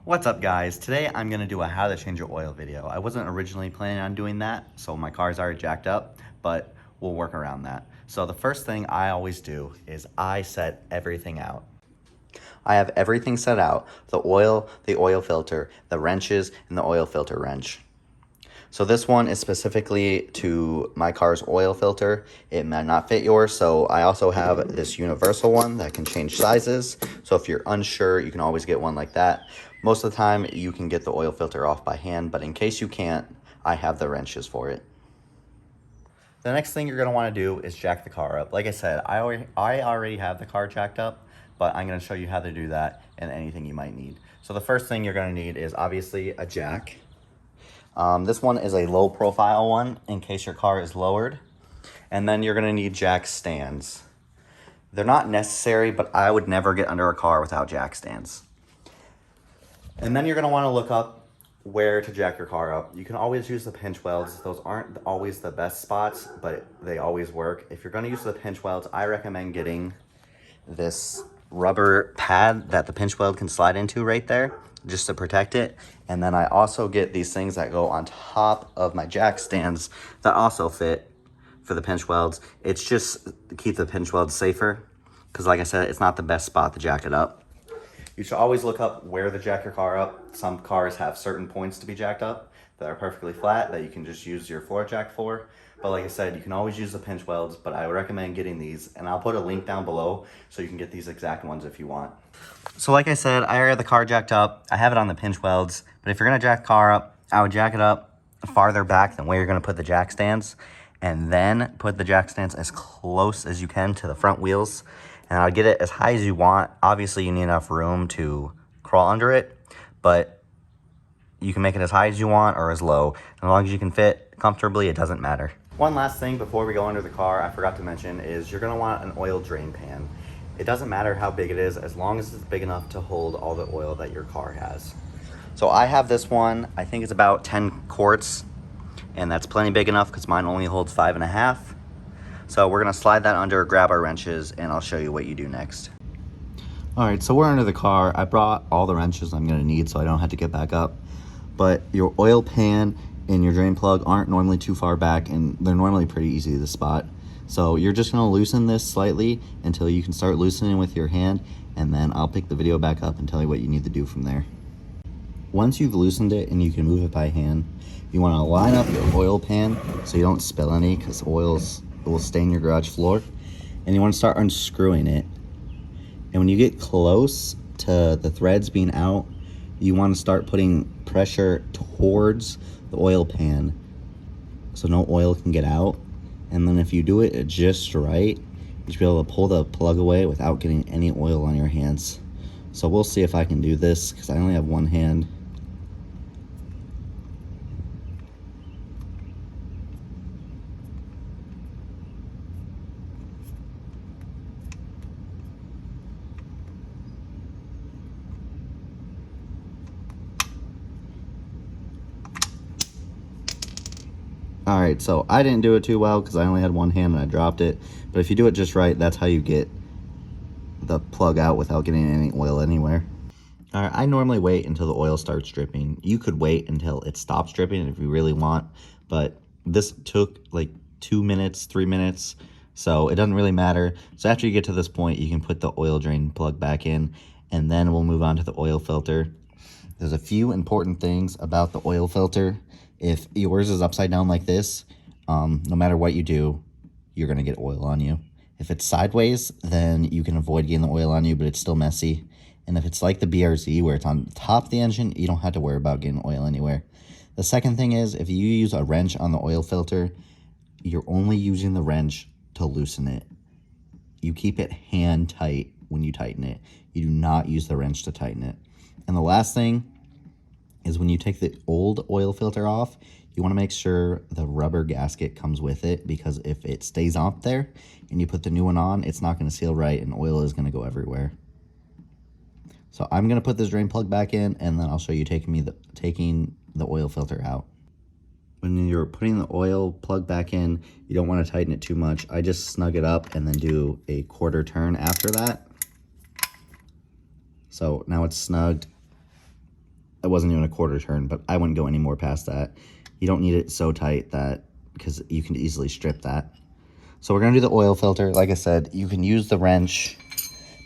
What's up guys? Today I'm going to do a how to change your oil video. I wasn't originally planning on doing that, so my car's already jacked up, but we'll work around that. So the first thing I always do is I set everything out. I have everything set out: the oil filter, the wrenches, and the oil filter wrench. So this one is specifically to my car's oil filter. It might not fit yours, so I also have this universal one that can change sizes. So if you're unsure, you can always get one like that. Most of the time, you can get the oil filter off by hand, but in case you can't, I have the wrenches for it. The next thing you're going to want to do is jack the car up. Like I said, I already have the car jacked up, but I'm going to show you how to do that and anything you might need. So the first thing you're going to need is obviously a jack. This one is a low profile one in case your car is lowered. And then you're going to need jack stands. They're not necessary, but I would never get under a car without jack stands. And then you're going to want to look up where to jack your car up. You can always use the pinch welds. Those aren't always the best spots, but they always work. If you're going to use the pinch welds, I recommend getting this rubber pad that the pinch weld can slide into right there, just to protect it. And then I also get these things that go on top of my jack stands that also fit for the pinch welds. It's just to keep the pinch welds safer, because like I said, it's not the best spot to jack it up. You should always look up where to jack your car up. Some cars have certain points to be jacked up that are perfectly flat that you can just use your floor jack for. But like I said, you can always use the pinch welds, but I recommend getting these, and I'll put a link down below so you can get these exact ones if you want. So like I said, I already have the car jacked up. I have it on the pinch welds, but if you're gonna jack the car up, I would jack it up farther back than where you're gonna put the jack stands, and then put the jack stands as close as you can to the front wheels. And I'll get it as high as you want. Obviously, you need enough room to crawl under it, but you can make it as high as you want or as low. As long as you can fit comfortably, it doesn't matter. One last thing before we go under the car, I forgot to mention, is you're gonna want an oil drain pan. It doesn't matter how big it is, as long as it's big enough to hold all the oil that your car has. So I have this one, I think it's about 10 quarts, and that's plenty big enough because mine only holds 5.5. So we're gonna slide that under, grab our wrenches, and I'll show you what you do next. All right, so we're under the car. I brought all the wrenches I'm gonna need so I don't have to get back up. But your oil pan and your drain plug aren't normally too far back, and they're normally pretty easy to spot. So you're just gonna loosen this slightly until you can start loosening with your hand, and then I'll pick the video back up and tell you what you need to do from there. Once you've loosened it and you can move it by hand, you wanna line up your oil pan so you don't spill any, because oils will stain your garage floor. And you wanna start unscrewing it. And when you get close to the threads being out, you wanna start putting pressure towards the oil pan so no oil can get out. And then if you do it just right, you should be able to pull the plug away without getting any oil on your hands. So we'll see if I can do this, because I only have one hand. All right, so I didn't do it too well because I only had one hand and I dropped it. But if you do it just right, that's how you get the plug out without getting any oil anywhere. All right, I normally wait until the oil starts dripping. You could wait until it stops dripping if you really want, but this took like 2 minutes, 3 minutes, so it doesn't really matter. So after you get to this point, you can put the oil drain plug back in, and then we'll move on to the oil filter. There's a few important things about the oil filter. If yours is upside down like this, no matter what you do, you're gonna get oil on you. If it's sideways, then you can avoid getting the oil on you, but it's still messy. And if it's like the BRZ, where it's on top of the engine, you don't have to worry about getting oil anywhere. The second thing is, if you use a wrench on the oil filter, you're only using the wrench to loosen it. You keep it hand tight when you tighten it. You do not use the wrench to tighten it. And the last thing is, when you take the old oil filter off, you want to make sure the rubber gasket comes with it, because if it stays up there and you put the new one on, it's not going to seal right and oil is going to go everywhere. So I'm going to put this drain plug back in, and then I'll show you taking the oil filter out. When you're putting the oil plug back in, you don't want to tighten it too much. I just snug it up and then do a quarter turn after that. So now it's snugged. it wasn't even a quarter turn, but I wouldn't go any more past that. You don't need it so tight that, because you can easily strip that. So we're gonna do the oil filter. Like I said, you can use the wrench,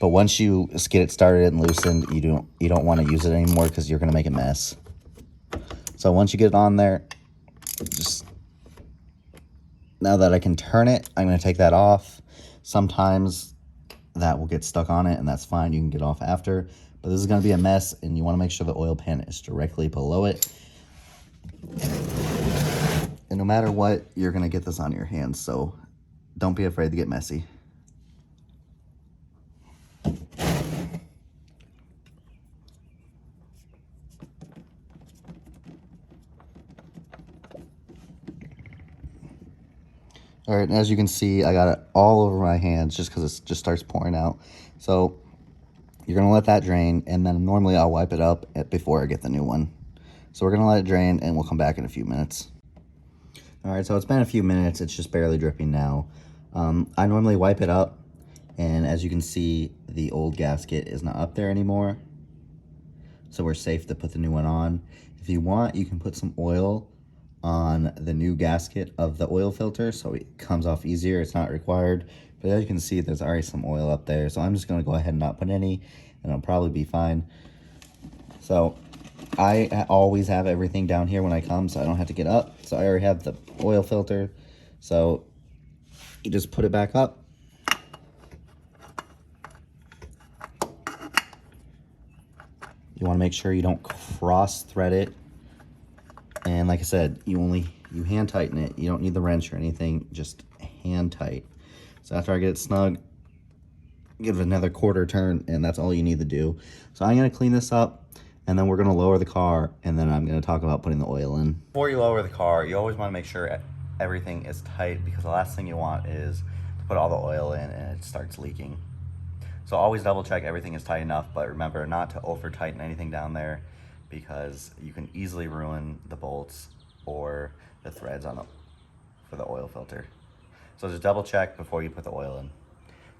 but once you get it started and loosened, you don't want to use it anymore because you're gonna make a mess. So once you get it on there, just now that I can turn it, I'm gonna take that off. Sometimes that will get stuck on it, and that's fine. You can get off after, but this is gonna be a mess, and you want to make sure the oil pan is directly below it. And no matter what, you're gonna get this on your hands, so don't be afraid to get messy. All right, and as you can see, I got it all over my hands just because it just starts pouring out. So you're gonna let that drain, and then normally I'll wipe it up before I get the new one. So we're gonna let it drain, and we'll come back in a few minutes. All right, so it's been a few minutes. It's just barely dripping now. I normally wipe it up, and as you can see, the old gasket is not up there anymore. So we're safe to put the new one on. If you want, you can put some oil on the new gasket of the oil filter so it comes off easier. It's not required, but as you can see, there's already some oil up there. So I'm just gonna go ahead and not put any, and it'll probably be fine. So I always have everything down here when I come, so I don't have to get up. So I already have the oil filter. So you just put it back up. You wanna make sure you don't cross thread it. And like I said, you hand tighten it. You don't need the wrench or anything, just hand tight. So after I get it snug, give it another quarter turn, and that's all you need to do. So I'm gonna clean this up, and then we're gonna lower the car, and then I'm gonna talk about putting the oil in. Before you lower the car, you always wanna make sure everything is tight, because the last thing you want is to put all the oil in and it starts leaking. So always double check everything is tight enough, but remember not to over tighten anything down there, because you can easily ruin the bolts or the threads for the oil filter. So just double check before you put the oil in.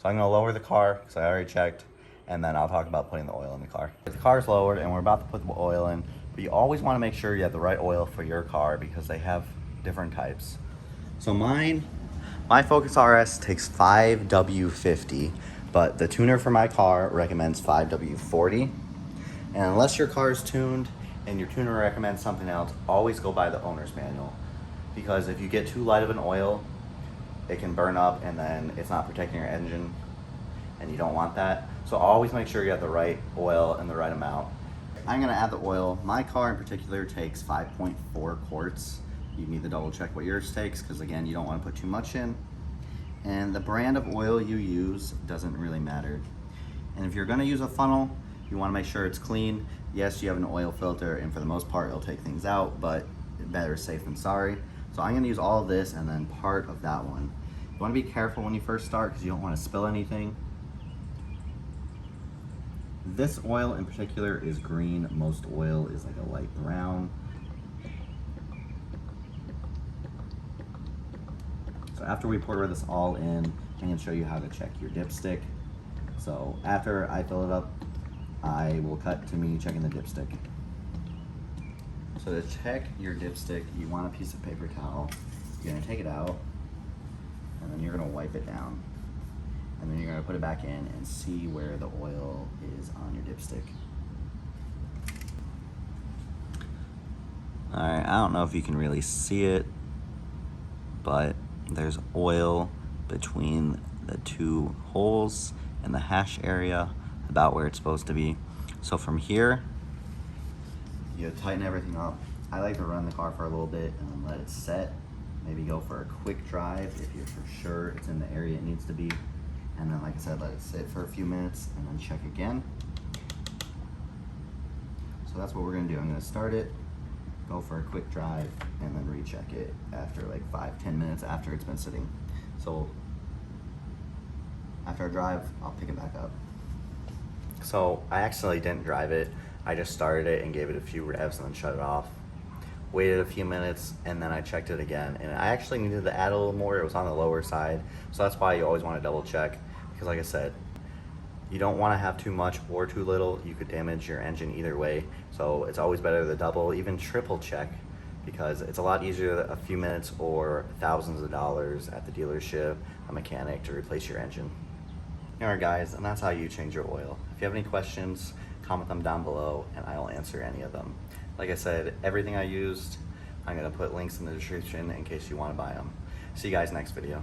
So I'm gonna lower the car, because I already checked, and then I'll talk about putting the oil in the car. The car's lowered and we're about to put the oil in, but you always wanna make sure you have the right oil for your car, because they have different types. So my Focus RS takes 5W50, but the tuner for my car recommends 5W40. And unless your car is tuned and your tuner recommends something else, always go by the owner's manual. Because if you get too light of an oil, it can burn up, and then it's not protecting your engine, and you don't want that. So always make sure you have the right oil and the right amount. I'm gonna add the oil. My car in particular takes 5.4 quarts. You need to double check what yours takes, because again, you don't want to put too much in. And the brand of oil you use doesn't really matter. And if you're gonna use a funnel, you want to make sure it's clean. Yes, you have an oil filter, and for the most part, it'll take things out, but better safe than sorry. So I'm gonna use all of this and then part of that one. You wanna be careful when you first start, because you don't wanna spill anything. This oil in particular is green. Most oil is like a light brown. So after we pour this all in, I'm gonna show you how to check your dipstick. So after I fill it up, I will cut to me checking the dipstick. So to check your dipstick, you want a piece of paper towel. You're gonna take it out, and then you're gonna wipe it down. And then you're gonna put it back in and see where the oil is on your dipstick. All right, I don't know if you can really see it, but there's oil between the two holes in the hash area, about where it's supposed to be. So from here, you tighten everything up. I like to run the car for a little bit and then let it set. Maybe go for a quick drive if you're for sure it's in the area it needs to be. And then, like I said, let it sit for a few minutes and then check again. So that's what we're gonna do. I'm gonna start it, go for a quick drive, and then recheck it after like 5-10 minutes after it's been sitting. So after I drive, I'll pick it back up. So I accidentally didn't drive it. I just started it and gave it a few revs and then shut it off. Waited a few minutes, and then I checked it again. And I actually needed to add a little more. It was on the lower side. So that's why you always want to double check. Because like I said, You don't want to have too much or too little. You could damage your engine either way. So it's always better to double, even triple check, because it's a lot easier a few minutes or thousands of dollars at the dealership, a mechanic to replace your engine. Alright guys, and that's how you change your oil. If you have any questions, comment them down below and I'll answer any of them. Like I said, everything I used, I'm going to put links in the description in case you want to buy them. See you guys next video.